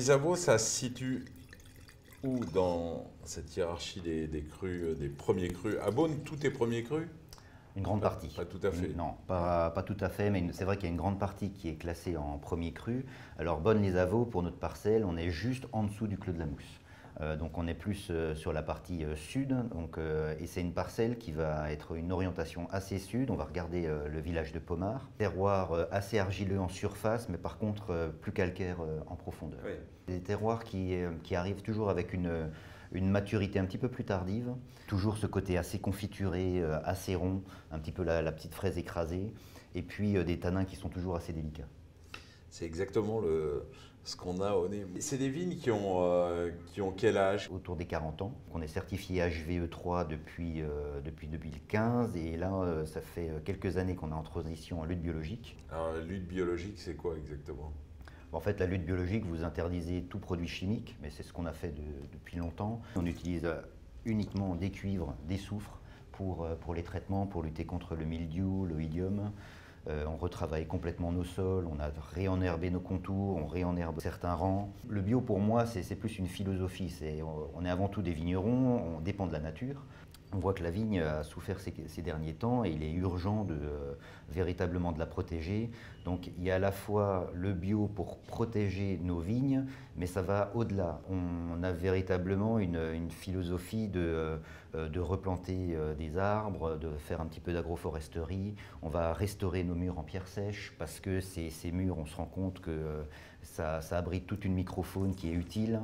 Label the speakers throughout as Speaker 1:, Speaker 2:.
Speaker 1: Les Avaux, ça se situe où dans cette hiérarchie des crus, des premiers crus? À Beaune, tout est premier cru?
Speaker 2: Une grande partie.
Speaker 1: Pas tout à fait.
Speaker 2: Non, pas tout à fait, mais c'est vrai qu'il y a une grande partie qui est classée en premier cru. Alors Bonne-les-Avaux, pour notre parcelle, on est juste en dessous du Clos de la Mousse. Donc on est plus sur la partie sud, et c'est une parcelle qui va être une orientation assez sud. On va regarder le village de Pomard. Terroir assez argileux en surface, mais par contre plus calcaire en profondeur.
Speaker 1: Oui.
Speaker 2: Des terroirs qui arrivent toujours avec une maturité un petit peu plus tardive, toujours ce côté assez confituré, assez rond, un petit peu la petite fraise écrasée, et puis des tanins qui sont toujours assez délicats.
Speaker 1: C'est exactement ce qu'on a au nez. C'est des vignes qui ont quel âge?
Speaker 2: Autour des 40 ans. On est certifié HVE3 depuis 2015, et là, ça fait quelques années qu'on est en transition en lutte biologique.
Speaker 1: Alors, la lutte biologique, c'est quoi exactement?
Speaker 2: En fait, la lutte biologique, vous interdisez tout produit chimique, mais c'est ce qu'on a fait depuis longtemps. On utilise uniquement des cuivres, des soufres pour les traitements, pour lutter contre le mildiou, le idium. On retravaille complètement nos sols, on a réenherbé nos contours, on réenherbe certains rangs. Le bio, pour moi, c'est plus une philosophie. On est avant tout des vignerons, on dépend de la nature. On voit que la vigne a souffert ces derniers temps et il est urgent véritablement de la protéger. Donc il y a à la fois le bio pour protéger nos vignes, mais ça va au-delà. On a véritablement une philosophie de replanter des arbres, de faire un petit peu d'agroforesterie. On va restaurer nos murs en pierre sèche parce que ces murs, on se rend compte que ça abrite toute une microfaune qui est utile.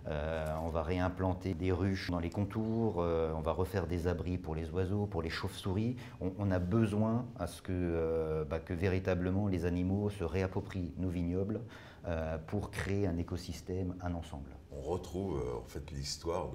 Speaker 2: On va réimplanter des ruches dans les contours, on va refaire des abris pour les oiseaux, pour les chauves-souris. On a besoin à ce que véritablement les animaux se réapproprient nos vignobles pour créer un écosystème, un ensemble.
Speaker 1: On retrouve en fait l'histoire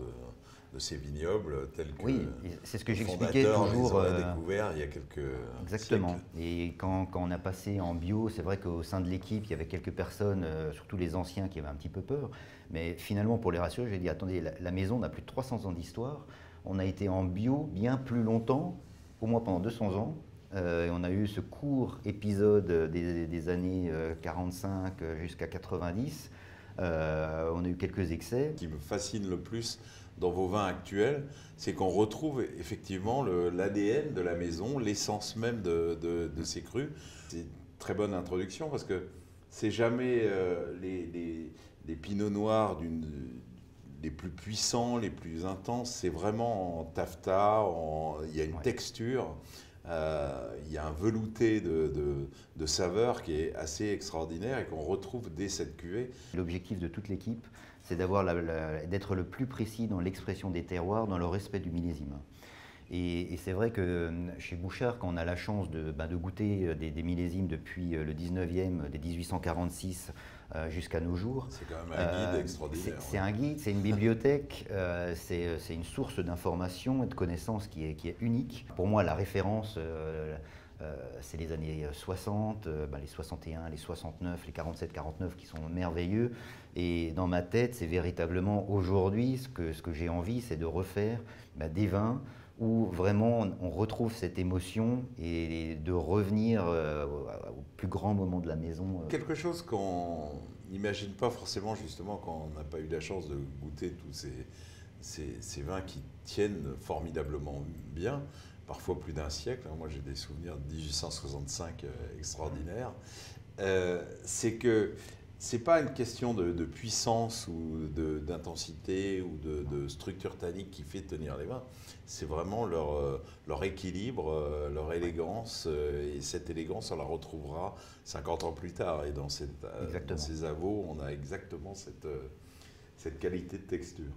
Speaker 1: de ces vignobles tels que
Speaker 2: oui, c'est ce que
Speaker 1: les
Speaker 2: j'expliquais
Speaker 1: fondateurs
Speaker 2: toujours.
Speaker 1: les auraient découvert il y a quelques
Speaker 2: Exactement.
Speaker 1: siècles.
Speaker 2: Et quand on a passé en bio, c'est vrai qu'au sein de l'équipe, il y avait quelques personnes, surtout les anciens, qui avaient un petit peu peur. Mais finalement, pour les rassurer, j'ai dit, attendez, la maison a plus de 300 ans d'histoire. On a été en bio bien plus longtemps, au moins pendant 200 ans. Et on a eu ce court épisode des années 45 jusqu'à 90. On a eu quelques excès.
Speaker 1: Ce qui me fascine le plus dans vos vins actuels, c'est qu'on retrouve effectivement l'ADN de la maison, l'essence même de ces crus. C'est une très bonne introduction parce que c'est jamais les pinots noirs les plus puissants, les plus intenses. C'est vraiment en taffetas, il y a une texture. Il y a un velouté de saveur qui est assez extraordinaire et qu'on retrouve dès cette cuvée.
Speaker 2: L'objectif de toute l'équipe, c'est d'être le plus précis dans l'expression des terroirs, dans le respect du millésime. Et c'est vrai que chez Bouchard, quand on a la chance de goûter des millésimes depuis le 19e, des 1846 jusqu'à nos jours.
Speaker 1: C'est quand même un guide extraordinaire.
Speaker 2: C'est un guide, c'est une bibliothèque, c'est une source d'information et de connaissances qui est unique. Pour moi, la référence, c'est les années 60, les 61, les 69, les 47, 49 qui sont merveilleux. Et dans ma tête, c'est véritablement aujourd'hui, ce que j'ai envie, c'est de refaire des vins où vraiment on retrouve cette émotion et de revenir au plus grand moment de la maison.
Speaker 1: Quelque chose qu'on n'imagine pas forcément justement quand on n'a pas eu la chance de goûter tous ces vins qui tiennent formidablement bien, parfois plus d'un siècle. Moi j'ai des souvenirs de 1865 extraordinaires. C'est que c'est pas une question de puissance ou d'intensité ou de structure tannique qui fait tenir les vins. C'est vraiment leur équilibre, leur élégance. Et cette élégance, on la retrouvera 50 ans plus tard. Et dans ces Avaux, on a exactement cette qualité de texture.